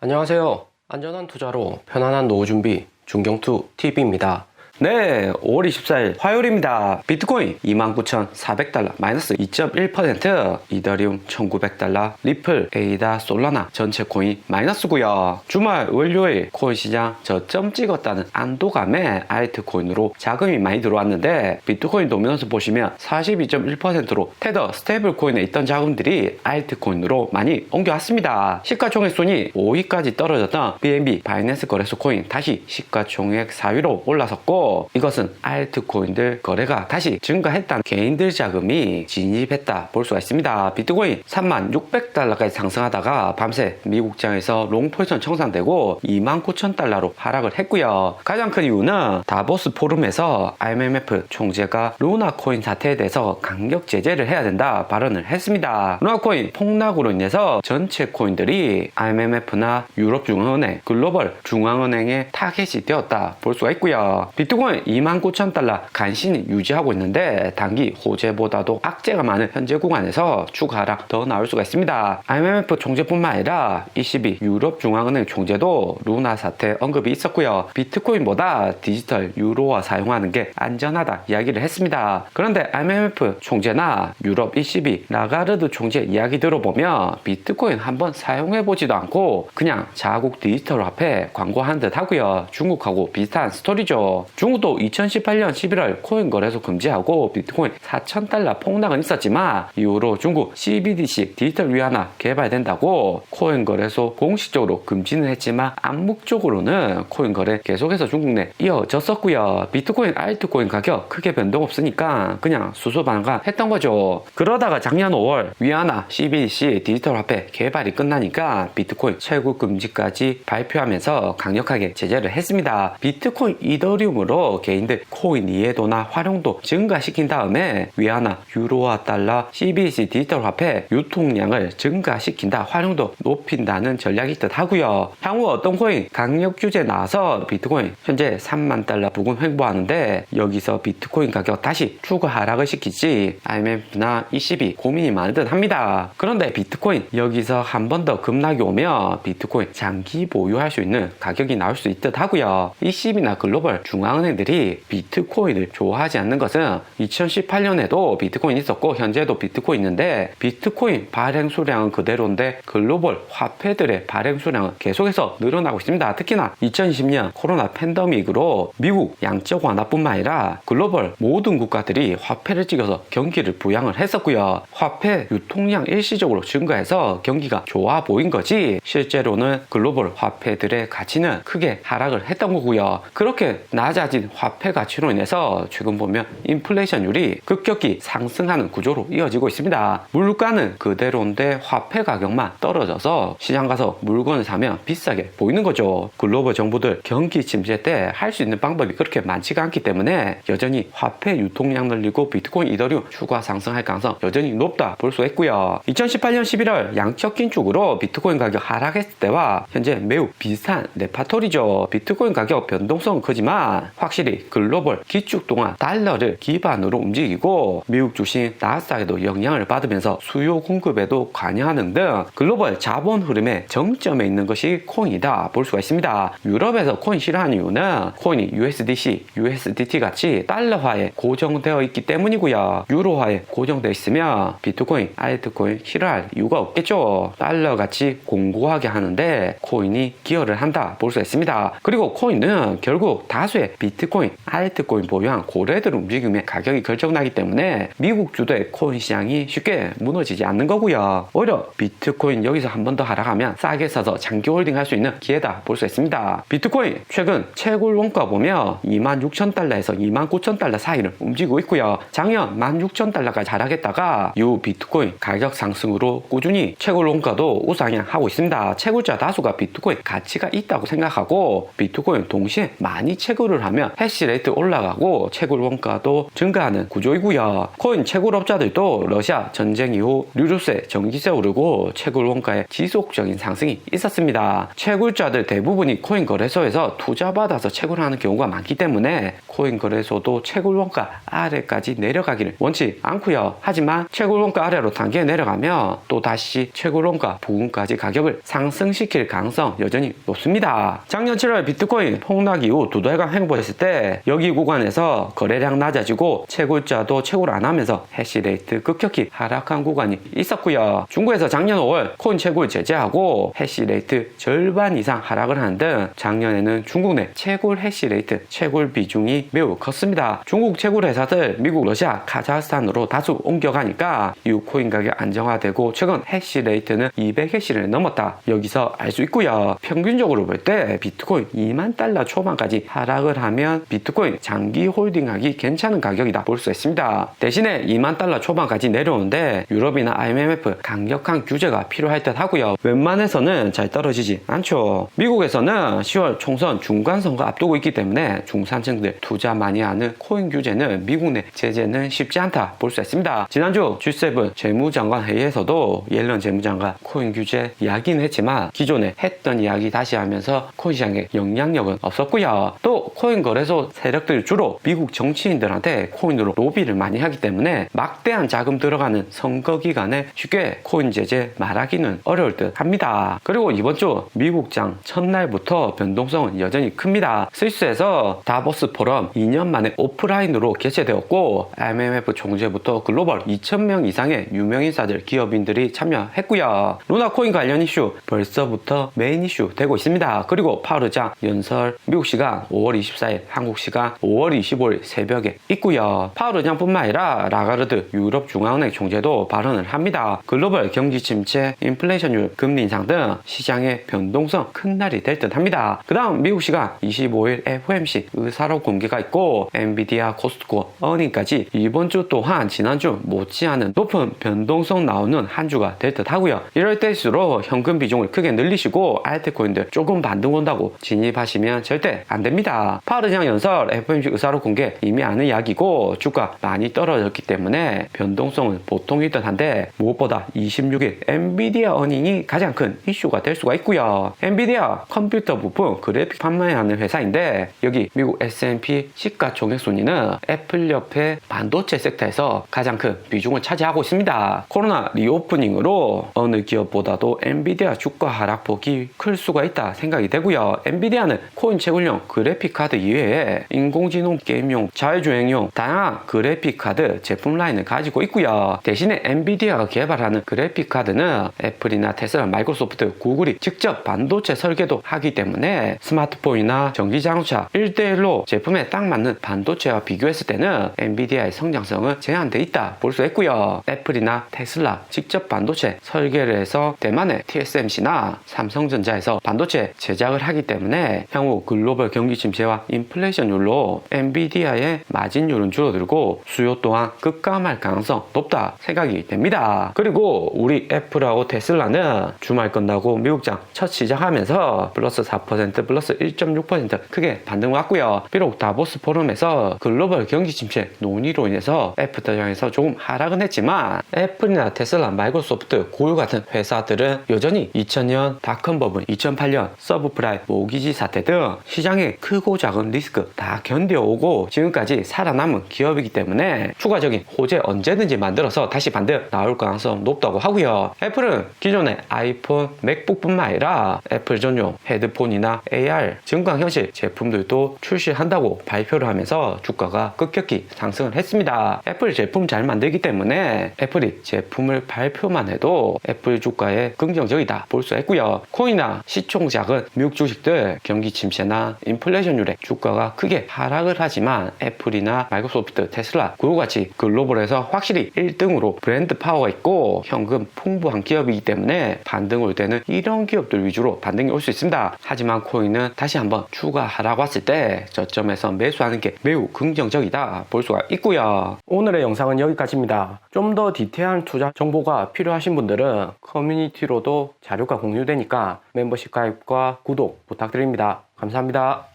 안녕하세요. 안전한 투자로 편안한 노후 준비 중경투 TV입니다. 네, 5월 24일 화요일입니다. 비트코인 29,400달러 마이너스 2.1%, 이더리움 1,900달러, 리플, 에이다, 솔라나 전체 코인 마이너스고요. 주말 월요일 코인 시장 저점 찍었다는 안도감에 알트코인으로 자금이 많이 들어왔는데 비트코인 도미넌스 보시면 42.1%로 테더 스테이블 코인에 있던 자금들이 알트코인으로 많이 옮겨왔습니다. 시가총액 순위 5위까지 떨어졌던 BNB 바이낸스 거래소 코인 다시 시가총액 4위로 올라섰고, 이것은 알트코인들 거래가 다시 증가했다는 개인들 자금이 진입했다 볼 수가 있습니다. 비트코인 36,600달러까지 상승하다가 밤새 미국장에서 롱포지션 청산되고 29,000달러로 하락을 했고요. 가장 큰 이유는 다보스 포럼에서 IMF 총재가 루나코인 사태에 대해서 강력 제재를 해야 된다 발언을 했습니다. 루나코인 폭락으로 인해서 전체 코인들이 IMF나 유럽중앙은행, 글로벌 중앙은행의 타겟이 되었다 볼 수가 있고요. 비트코인 29,000달러 간신히 유지하고 있는데 단기 호재보다도 악재가 많은 현재 구간에서 추가 하락 더 나올 수가 있습니다. IMF 총재뿐만 아니라 ECB 유럽중앙은행 총재도 루나 사태 언급이 있었고요. 비트코인보다 디지털 유로화 사용하는 게 안전하다 이야기를 했습니다. 그런데 IMF 총재나 유럽 ECB 라가르드 총재 이야기 들어보면 비트코인 한번 사용해보지도 않고 그냥 자국 디지털 화폐 광고한 듯 하고요. 중국하고 비슷한 스토리죠. 중국도 2018년 11월 코인 거래소 금지하고 비트코인 4,000달러 폭락은 있었지만 이후로 중국 CBDC 디지털 위안화 개발된다고 코인 거래소 공식적으로 금지는 했지만 암묵적으로는 코인 거래 계속해서 중국 내 이어졌었고요. 비트코인, 알트코인 가격 크게 변동 없으니까 그냥 수수방관했던 거죠. 그러다가 작년 5월 위안화 CBDC 디지털 화폐 개발이 끝나니까 비트코인 최고 금지까지 발표하면서 강력하게 제재를 했습니다. 비트코인, 이더리움으로 개인들 코인 이해도나 활용도 증가시킨 다음에 위안화, 유로화, 달러, CBDC 디지털 화폐 유통량을 증가시킨다, 활용도 높인다는 전략이 듯 하고요. 향후 어떤 코인 강력 규제 나와서 비트코인 현재 3만 달러 부근 횡보하는데 여기서 비트코인 가격 다시 추가 하락을 시키지 IMF나 ECB 고민이 많은 듯 합니다. 그런데 비트코인 여기서 한 번 더 급락이 오면 비트코인 장기 보유할 수 있는 가격이 나올 수 있듯 하고요. ECB나 글로벌 중앙은행들이 비트코인을 좋아하지 않는 것은 2018년에도 비트코인 있었고 현재도 비트코인 있는데 비트코인 발행 수량은 그대로인데 글로벌 화폐들의 발행 수량은 계속해서 늘어나고 있습니다. 특히나 2020년 코로나 팬데믹으로 미국 양적 완화뿐만 아니라 글로벌 모든 국가들이 화폐를 찍어서 경기를 부양을 했었고요. 화폐 유통량 일시적으로 증가해서 경기가 좋아 보인 거지 실제로는 글로벌 화폐들의 가치는 크게 하락을 했던 거고요. 그렇게 낮아진 화폐 가치로 인해서 최근 보면 인플레이션율이 급격히 상승하는 구조로 이어지고 있습니다. 물가는 그대로인데 화폐 가격만 떨어져서 시장 가서 물건을 사면 비싸게 보이는 거죠. 글로벌 정부들 경기 침체 때 할 수 있는 방법이 그렇게 많지가 않기 때문에 여전히 화폐 유통량 늘리고 비트코인, 이더리움 추가 상승할 가능성 여전히 높다 볼 수 있고요. 2018년 11월 양적 긴축으로 비트코인 가격 하락했을 때와 현재 매우 비슷한 레파토리죠. 비트코인 가격 변동성은 크지만 확실히 글로벌 기축 동안 달러를 기반으로 움직이고 미국 주식 나스닥에도 영향을 받으면서 수요 공급에도 관여하는 등 글로벌 자본 흐름의 정점에 있는 것이 코인이다 볼 수가 있습니다. 유럽에서 코인 싫어하는 이유는 코인이 USDC, USDT 같이 달러화에 고정되어 있기 때문이고요. 유로화에 고정되어 있으면 비트코인, 알트코인 싫어할 이유가 없겠죠. 달러 같이 공고하게 하는데 코인이 기여를 한다 볼 수가 있습니다. 그리고 코인은 결국 다수의 비트코인, 알트코인 보유한 고래들 움직임에 가격이 결정나기 때문에 미국 주도의 코인 시장이 쉽게 무너지지 않는 거고요. 오히려 비트코인 여기서 한 번 더 하락하면 싸게 사서 장기 홀딩 할 수 있는 기회다 볼 수 있습니다. 비트코인 최근 최고 원가 보면 26,000달러에서 29,000달러 사이를 움직이고 있고요. 작년 16,000달러까지 하락했다가 이후 비트코인 가격 상승으로 꾸준히 최고 원가도 우상향하고 있습니다. 채굴자 다수가 비트코인 가치가 있다고 생각하고 비트코인 동시에 많이 채굴을 하면 하면 해시레이트 올라가고 채굴 원가도 증가하는 구조이고요. 코인 채굴업자들도 러시아 전쟁 이후 유류세, 전기세 오르고 채굴 원가의 지속적인 상승이 있었습니다. 채굴자들 대부분이 코인 거래소에서 투자받아서 채굴하는 경우가 많기 때문에 코인 거래소도 채굴 원가 아래까지 내려가기를 원치 않고요. 하지만 채굴 원가 아래로 단계 내려가면 또 다시 채굴 원가 부근까지 가격을 상승시킬 가능성 여전히 높습니다. 작년 7월 비트코인 폭락 이후 두 달간 횡보했을 때 여기 구간에서 거래량 낮아지고 채굴자도 채굴 안 하면서 해시레이트 급격히 하락한 구간이 있었고요. 중국에서 작년 5월 코인 채굴 제재하고 해시레이트 절반 이상 하락을 하는 등 작년에는 중국 내 채굴 해시레이트 채굴 비중이 매우 컸습니다. 중국 채굴 회사들 미국, 러시아, 카자흐스탄으로 다수 옮겨가니까 이후 코인 가격 안정화되고 최근 해시레이트는 200해시를 넘었다. 여기서 알 수 있고요. 평균적으로 볼 때 비트코인 2만 달러 초반까지 하락을 하면 비트코인 장기 홀딩하기 괜찮은 가격이다 볼 수 있습니다. 대신에 2만 달러 초반까지 내려오는데 유럽이나 IMF 강력한 규제가 필요할 듯 하고요. 웬만해서는 잘 떨어지지 않죠. 미국에서는 10월 총선 중간선거 앞두고 있기 때문에 중산층들 투자 많이 하는 코인 규제는 미국 내 제재는 쉽지 않다 볼 수 있습니다. 지난주 G7 재무장관 회의에서도 옐런 재무장관 코인 규제 이야기는 했지만 기존에 했던 이야기 다시 하면서 코인 시장에 영향력은 없었고요. 또 코인 거래소 세력들이 주로 미국 정치인들한테 코인으로 로비를 많이 하기 때문에 막대한 자금 들어가는 선거 기간에 쉽게 코인 제재 말하기는 어려울 듯 합니다. 그리고 이번 주 미국장 첫날부터 변동성은 여전히 큽니다. 스위스에서 다보스 포럼 2년 만에 오프라인으로 개최되었고 IMF 총재부터 글로벌 2,000명 이상의 유명인사들, 기업인들이 참여했고요. 루나코인 관련 이슈 벌써부터 메인 이슈 되고 있습니다. 그리고 파우르장 연설 미국 시간 5월 24일, 한국 시간 5월 25일 새벽에 있고요. 파우르장뿐만 아니라 라가르드 유럽 중앙은행 총재도 발언을 합니다. 글로벌 경기 침체, 인플레이션율, 금리 인상 등 시장의 변동성 큰 날이 될 듯 합니다. 그 다음 미국 시간 25일 FOMC 의사록 공개가 있고 엔비디아, 코스트코 어닝까지 이번 주 또한 지난주 못지않은 높은 변동성 나오는 한 주가 될 듯 하고요. 이럴 때일수록 현금 비중을 크게 늘리시고 알트코인들 조금 반등 온다고 진입하시면 절대 안 됩니다. 파르장 연설 FOMC 의사록 공개 이미 아는 이야기고 주가 많이 떨어졌기 때문에 변동성은 보통이든 한데 무엇보다 26일 엔비디아 어닝이 가장 큰 이슈가 될 수가 있고요. 엔비디아 컴퓨터 부품 그래픽 판매하는 회사인데 여기 미국 S&P 시가총액 순위는 애플 옆에 반도체 섹터에서 가장 큰 비중을 차지하고 있습니다. 코로나 리오프닝으로 어느 기업보다도 엔비디아 주가 하락폭이 클 수가 있다 생각이 되고요. 엔비디아는 코인 채굴용 그래픽 카드 이외에 인공지능 게임용, 자율주행용 다양한 그래픽 카드 제품 라인을 가지고 있고요. 대신에 엔비디아가 개발하는 그래픽 카드는 애플이나 테슬라, 마이크로소프트, 구글이 직접 반도체 설계도 하기 때문에 스마트폰이나 전기자동차 1대1로 제품에 딱 맞는 반도체와 비교했을 때는 엔비디아의 성장성은 제한돼 있다 볼 수 있고요. 애플이나 테슬라 직접 반도체 설계를 해서 대만의 TSMC나 삼성전자에서 반도체 제작을 하기 때문에 향후 글로벌 경기 침체와 인플레이션율로 엔비디아의 마진율은 줄어들고 수요 또한 급감할 가능성 높다 생각이 됩니다. 그리고 우리 애플하고 테슬라는 주말 끝나고 미국장 첫 시작하면서 플러스 4%, 플러스 1.6% 크게 반등을 왔고요. 비록 다보스 포럼에서 글로벌 경기 침체 논의로 인해서 애프터장에서 조금 하락은 했지만 애플이나 테슬라, 마이크로소프트, 구글 같은 회사들은 여전히 2000년 닷컴 버블, 2008년 서브프라임 모기지 사태 등 시장의 크고 작은 리스크 다 견뎌오고 지금까지 살아남은 기업이기 때문에 추가적인 호재 언제든지 만들어서 다시 반등 나올 가능성 높다고 하고요. 애플은 기존의 아이폰, 맥북뿐만 아니라 애플 전용 헤드폰이나 AR 증강현실 제품들도 출시한다고 발표를 하면서 주가가 급격히 상승을 했습니다. 애플 제품 잘 만들기 때문에 애플이 제품을 발표만 해도 애플 주가에 긍정적이다 볼 수 있고요. 코인이나 시총 작은 미국 주식들 경기 침체나 인플레이션율에 주가가 크게 하락을 하지만 애플이나 마이크로소프트, 테슬라, 구글같이 글로벌에서 확실히 1등으로 브랜드 파워가 있고 현금 풍부한 기업이기 때문에 반등 올 때는 이런 기업들 위주로 반등이 올 수 있습니다. 하지만 코인은 다시 한번 추가 하락 왔을 때 저점에서 매수하는 게 매우 긍정적이다 볼 수가 있고요. 오늘의 영상은 여기까지입니다. 좀 더 디테일한 투자 정보가 필요하신 분들은 커뮤니티로도 자료가 공유되니까 멤버십 가입과 구독 부탁드립니다. 감사합니다.